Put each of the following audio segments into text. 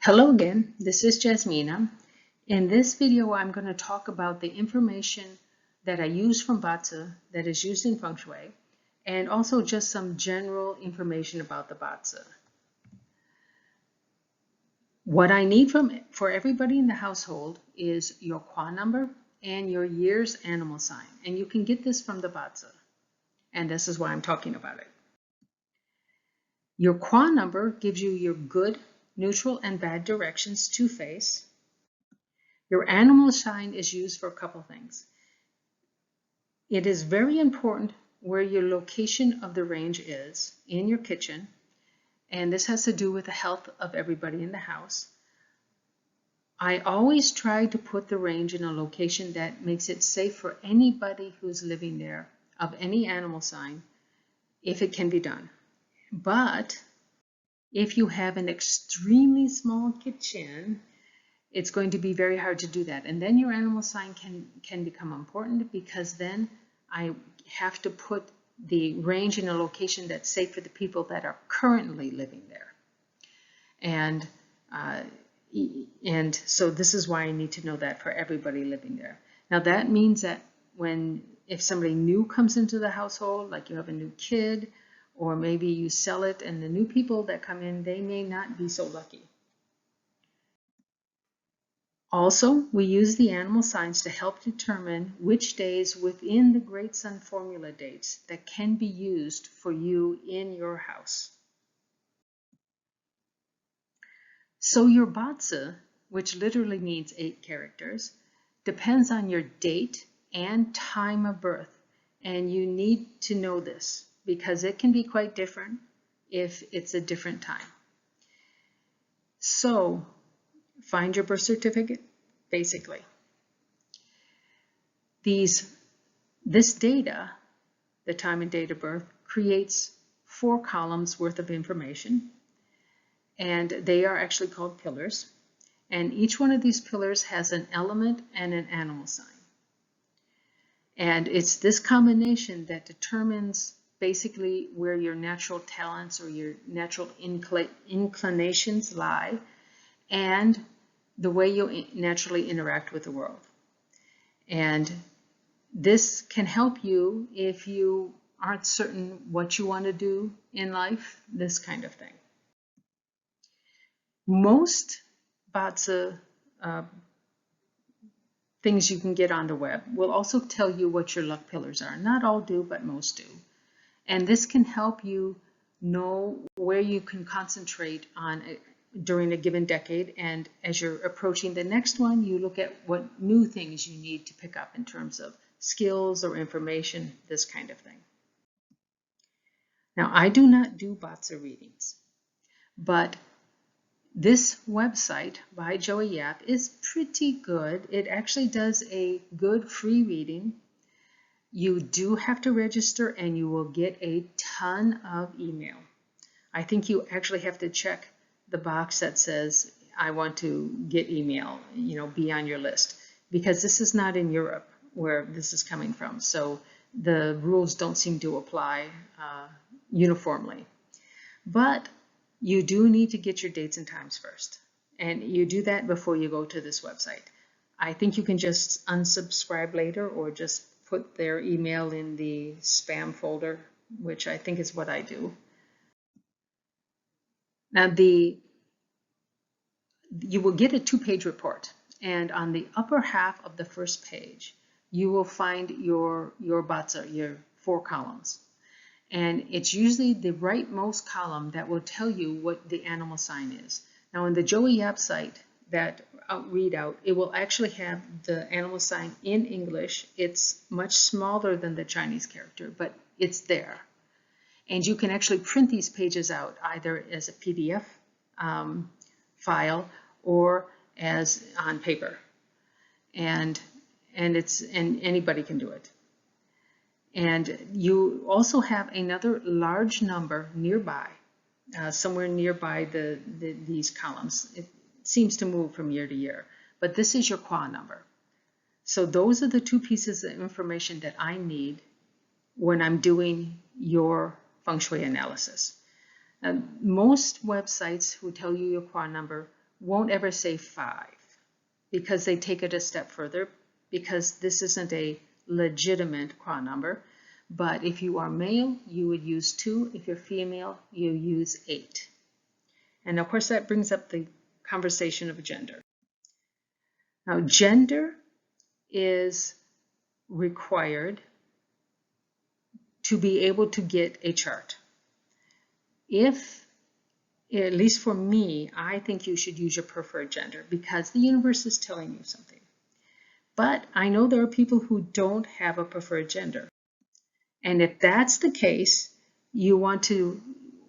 Hello again, this is Jasmina. In this video, I'm going to talk about the information that I use from BaZi that is used in Feng Shui, and also just some general information about the BaZi. What I need for everybody in the household is your Qua number and your year's animal sign, and you can get this from the BaZi, and this is why I'm talking about it. Your Qua number gives you your good, neutral, and bad directions to face. Your animal sign is used for a couple things. It is very important where your location of the range is in your kitchen, and this has to do with the health of everybody in the house. I always try to put the range in a location that makes it safe for anybody who's living there of any animal sign, if it can be done. But if you have an extremely small kitchen, it's going to be very hard to do that. And then your animal sign can become important, because then I have to put the range in a location that's safe for the people that are currently living there. And so this is why I need to know that for everybody living there. Now that means that if somebody new comes into the household, like you have a new kid, or maybe you sell it and the new people that come in, they may not be so lucky. Also, we use the animal signs to help determine which days within the Great Sun formula dates that can be used for you in your house. So your BaZi, which literally means 8 characters, depends on your date and time of birth. And you need to know this, because it can be quite different if it's a different time. So find your birth certificate, basically. This data, the time and date of birth, creates 4 columns worth of information, and they are actually called pillars. And each one of these pillars has an element and an animal sign. And it's this combination that determines basically where your natural talents or your natural inclinations lie, and the way you naturally interact with the world. And this can help you if you aren't certain what you want to do in life, this kind of thing. Most BaZi things you can get on the web will also tell you what your luck pillars are. Not all do, but most do. And this can help you know where you can concentrate on during a given decade, and as you're approaching the next one, you look at what new things you need to pick up in terms of skills or information, this kind of thing. Now, I do not do BaZi readings, but this website by Joey Yap is pretty good. It actually does a good free reading. You do have to register, and you will get a ton of email. I think you actually have to check the box that says, I want to get email, be on your list, because this is not in Europe where this is coming from. So the rules don't seem to apply uniformly. But you do need to get your dates and times first. And you do that before you go to this website. I think you can just unsubscribe later, or just put their email in the spam folder, which I think is what I do. Now, you will get a 2-page report, and on the upper half of the first page, you will find your BaZi, your 4 columns. And it's usually the rightmost column that will tell you what the animal sign is. Now, on the Joey Yap site, that readout, it will actually have the animal sign in English. It's much smaller than the Chinese character, but it's there. And you can actually print these pages out either as a PDF file or as on paper, and anybody can do it. And you also have another large number nearby, somewhere nearby these columns. It seems to move from year to year, but this is your Qua number. So those are the 2 pieces of information that I need when I'm doing your Feng Shui analysis. Most websites who tell you your Qua number won't ever say 5 because they take it a step further, because this isn't a legitimate qua number. But if you are male, you would use 2. If you're female, you use 8. And of course, that brings up the conversation of gender. Now, gender is required to be able to get a chart. If, at least for me, I think you should use your preferred gender because the universe is telling you something. But I know there are people who don't have a preferred gender. And if that's the case, you want to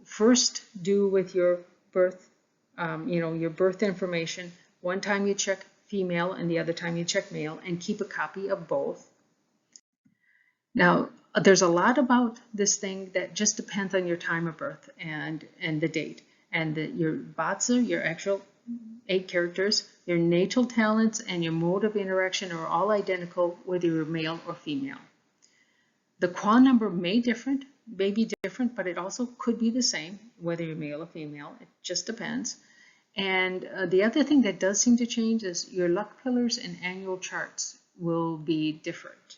first do with your birth, your birth information. One time you check female and the other time you check male, and keep a copy of both. Now, there's a lot about this thing that just depends on your time of birth and the date. And your BaZi, your actual 8 characters, your natal talents, and your mode of interaction are all identical whether you're male or female. The qua number may be different, but it also could be the same whether you're male or female. It just depends. And the other thing that does seem to change is your luck pillars and annual charts will be different.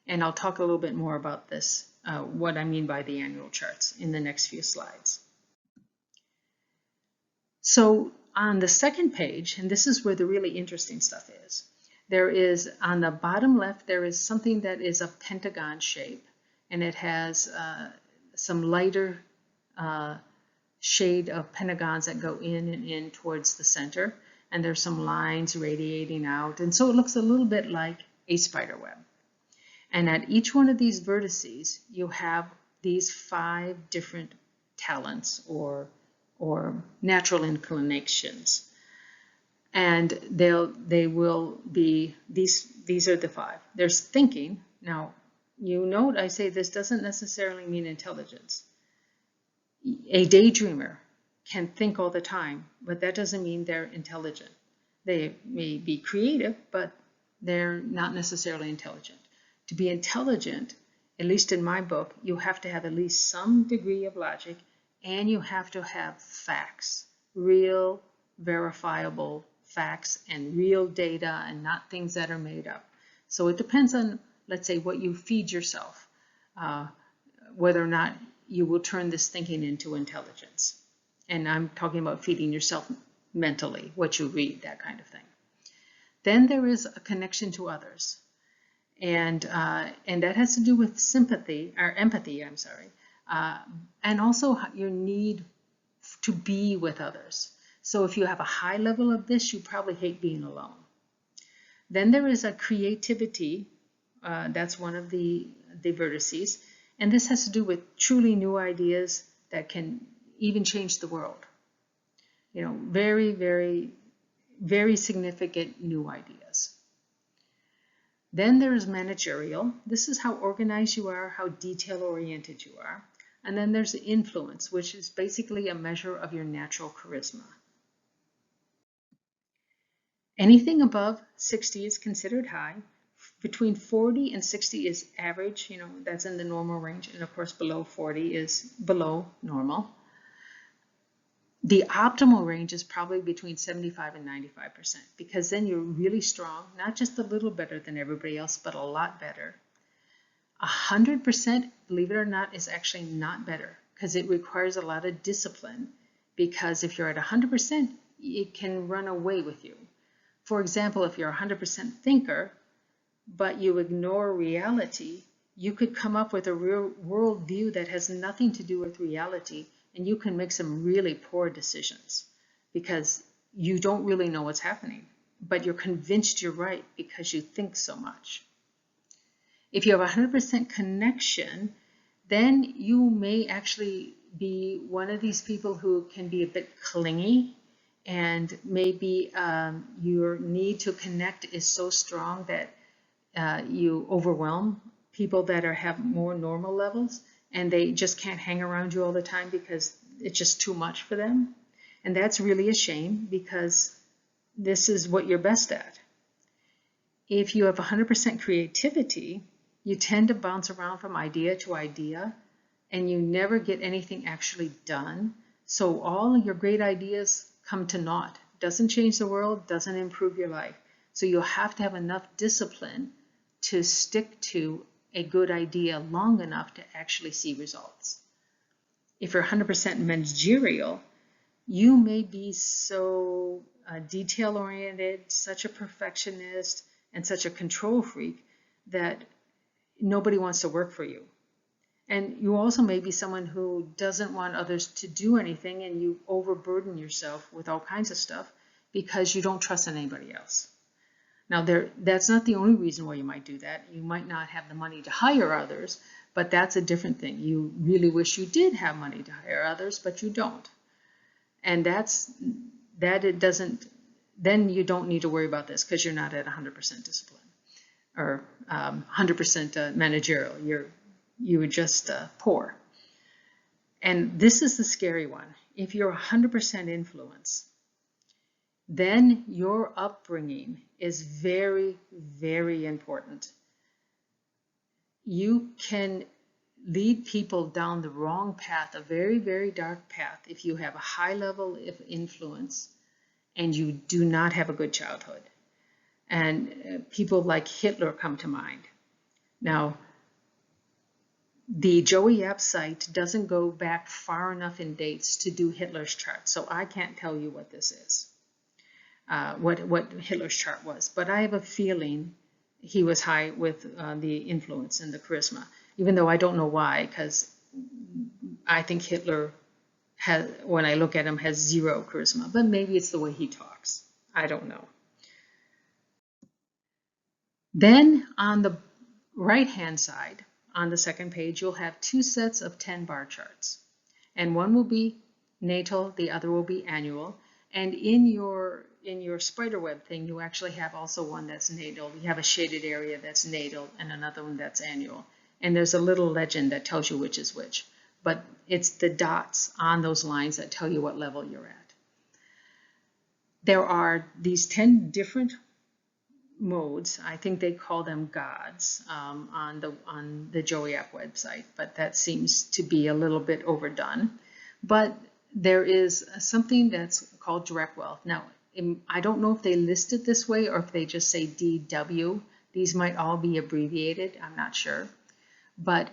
And I'll talk a little bit more about this, what I mean by the annual charts, in the next few slides. So on the second page, and this is where the really interesting stuff is, there is, on the bottom left, there is something that is a pentagon shape, and it has some lighter shade of pentagons that go in and in towards the center, and there's some lines radiating out, and so it looks a little bit like a spider web. And at each one of these vertices, you have these 5 different talents or natural inclinations. And they will be, these are the 5. There's thinking. Now, you note I say this doesn't necessarily mean intelligence. A daydreamer can think all the time, but that doesn't mean they're intelligent. They may be creative, but they're not necessarily intelligent. To be intelligent, at least in my book, you have to have at least some degree of logic, and you have to have facts, real, verifiable facts and real data, and not things that are made up. So it depends on, let's say, what you feed yourself, whether or not you will turn this thinking into intelligence. And I'm talking about feeding yourself mentally, what you read, that kind of thing. Then there is a connection to others. And that has to do with sympathy, or empathy, I'm sorry, and also your need to be with others. So if you have a high level of this, you probably hate being alone. Then there is a creativity, that's one of the vertices, and this has to do with truly new ideas that can even change the world. Very, very, very significant new ideas. Then there is managerial. This is how organized you are, how detail-oriented you are. And then there's the influence, which is basically a measure of your natural charisma. Anything above 60 is considered high. Between 40 and 60 is average, that's in the normal range. And of course, below 40 is below normal. The optimal range is probably between 75 and 95%, because then you're really strong, not just a little better than everybody else, but a lot better. 100%, believe it or not, is actually not better, because it requires a lot of discipline, because if you're at 100%, it can run away with you. For example, if you're a 100% thinker, but you ignore reality, you could come up with a real world view that has nothing to do with reality, and you can make some really poor decisions because you don't really know what's happening, but you're convinced you're right because you think so much. If you have 100% connection, then you may actually be one of these people who can be a bit clingy, and maybe your need to connect is so strong that you overwhelm people that have more normal levels, and they just can't hang around you all the time because it's just too much for them. And that's really a shame, because this is what you're best at. If you have 100% creativity, you tend to bounce around from idea to idea, and you never get anything actually done. So all your great ideas come to naught doesn't change the world, doesn't improve your life. So you'll have to have enough discipline to stick to a good idea long enough to actually see results. If you're 100% managerial, you may be so detail-oriented, such a perfectionist, and such a control freak that nobody wants to work for you. And you also may be someone who doesn't want others to do anything, and you overburden yourself with all kinds of stuff because you don't trust anybody else. Now, that's not the only reason why you might do that. You might not have the money to hire others, but that's a different thing. You really wish you did have money to hire others, but you don't. And then you don't need to worry about this because you're not at 100% discipline or 100% managerial. You were just poor. And this is the scary one. If you're 100% influence, then your upbringing is very, very important. You can lead people down the wrong path, a very, very dark path, if you have a high level of influence and you do not have a good childhood. And people like Hitler come to mind. Now, the Joey Yap site doesn't go back far enough in dates to do Hitler's chart, so I can't tell you what this is, what Hitler's chart was. But I have a feeling he was high with the influence and the charisma, even though I don't know why, because I think Hitler, when I look at him, has zero charisma. But maybe it's the way he talks. I don't know. Then on the right-hand side, on the second page, you'll have two sets of 10 bar charts. And one will be natal, the other will be annual. And in your spiderweb thing, you actually have also one that's natal. You have a shaded area that's natal and another one that's annual. And there's a little legend that tells you which is which. But it's the dots on those lines that tell you what level you're at. There are these 10 different modes. I think they call them gods on the Joey App website, but that seems to be a little bit overdone. But there is something that's called direct wealth. Now, I don't know if they list it this way or if they just say DW. These might all be abbreviated. I'm not sure. But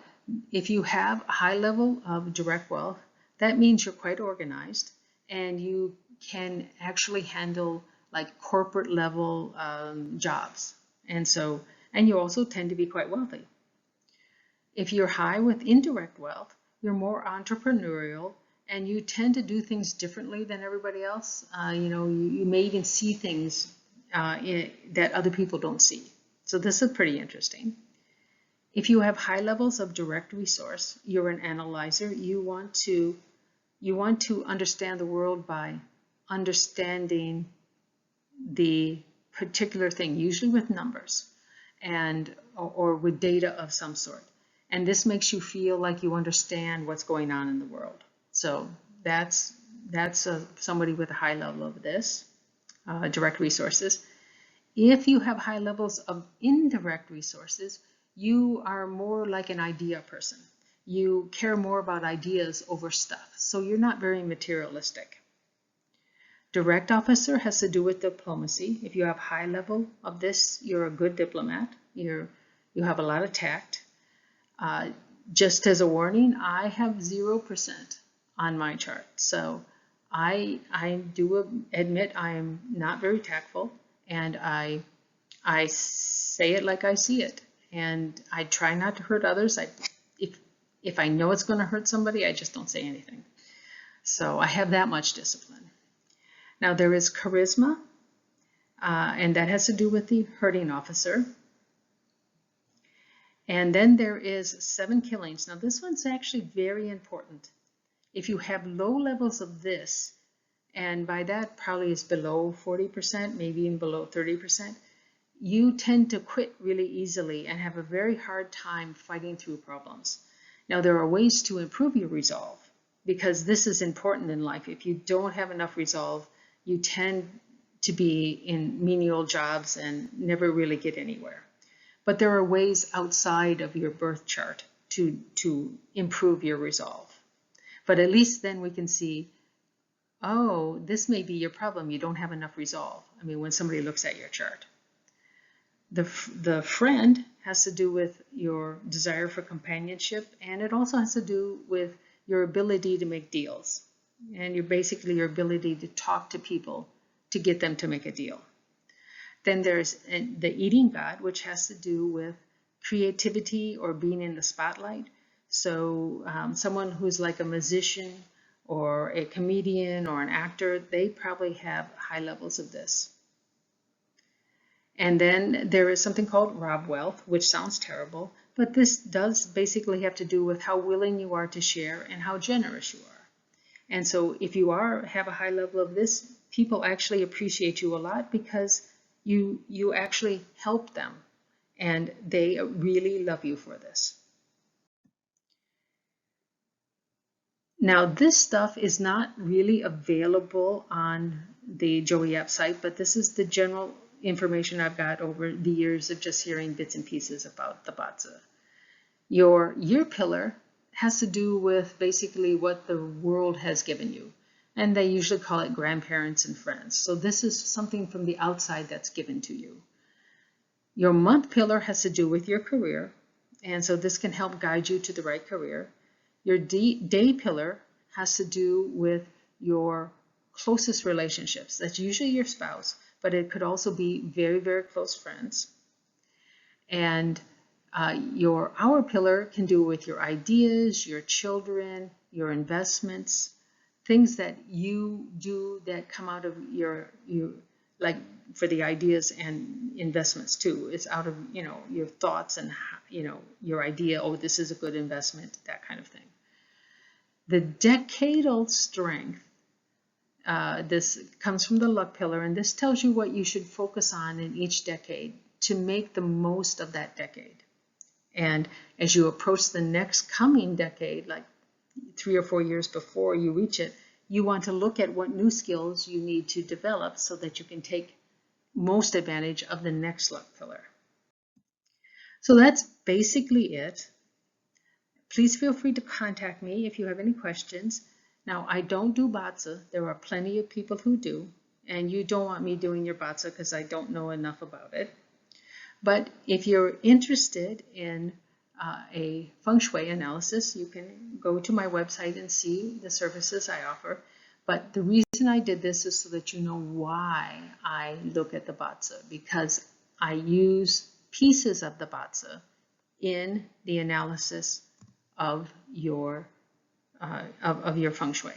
if you have a high level of direct wealth, that means you're quite organized and you can actually handle like corporate level jobs. And you also tend to be quite wealthy. If you're high with indirect wealth, you're more entrepreneurial and you tend to do things differently than everybody else. You may even see things that other people don't see. So this is pretty interesting. If you have high levels of direct resource, you're an analyzer. You want to understand the world by understanding the particular thing, usually with numbers or with data of some sort. And this makes you feel like you understand what's going on in the world. So that's somebody with a high level of this, direct resources. If you have high levels of indirect resources, you are more like an idea person. You care more about ideas over stuff. So you're not very materialistic. Direct officer has to do with diplomacy. If you have high level of this, you're a good diplomat. You have a lot of tact. Just as a warning, I have 0% on my chart. So I do admit I am not very tactful, and I say it like I see it. And I try not to hurt others. If I know it's going to hurt somebody, I just don't say anything. So I have that much discipline. Now there is charisma, and that has to do with the herding officer. And then there is 7 killings. Now this one's actually very important. If you have low levels of this, and by that probably is below 40%, maybe even below 30%, you tend to quit really easily and have a very hard time fighting through problems. Now there are ways to improve your resolve, because this is important in life. If you don't have enough resolve, you tend to be in menial jobs and never really get anywhere. But there are ways outside of your birth chart to improve your resolve. But at least then we can see, oh, this may be your problem. You don't have enough resolve. I mean, when somebody looks at your chart. The friend has to do with your desire for companionship, and it also has to do with your ability to make deals, and basically your ability to talk to people to get them to make a deal. Then there's the eating god, which has to do with creativity or being in the spotlight. So someone who's like a musician or a comedian or an actor, they probably have high levels of this. And then there is something called rob wealth, which sounds terrible, but this does basically have to do with how willing you are to share and how generous you are. And so if you have a high level of this, people actually appreciate you a lot because you actually help them and they really love you for this. Now, this stuff is not really available on the Joey app site, but this is the general information I've got over the years of just hearing bits and pieces about the BaZi. Your year pillar has to do with basically what the world has given you, and they usually call it grandparents and friends. So this is something from the outside that's given to you. Your month pillar has to do with your career, and so this can help guide you to the right career. Your day pillar has to do with your closest relationships. That's usually your spouse, but it could also be very, very close friends. And your hour pillar can do with your ideas, your children, your investments, things that you do that come out of your like for the ideas and investments too. It's out of, your thoughts and, your idea, oh, this is a good investment, that kind of thing. The decadal strength, this comes from the luck pillar, and this tells you what you should focus on in each decade to make the most of that decade. And as you approach the next coming decade, like 3 or 4 years before you reach it, you want to look at what new skills you need to develop so that you can take most advantage of the next luck pillar. So that's basically it. Please feel free to contact me if you have any questions. Now, I don't do BaZi. There are plenty of people who do, and you don't want me doing your BaZi because I don't know enough about it. But if you're interested in a Feng Shui analysis, you can go to my website and see the services I offer. But the reason I did this is so that you know why I look at the BaZi, because I use pieces of the BaZi in the analysis of your Feng Shui.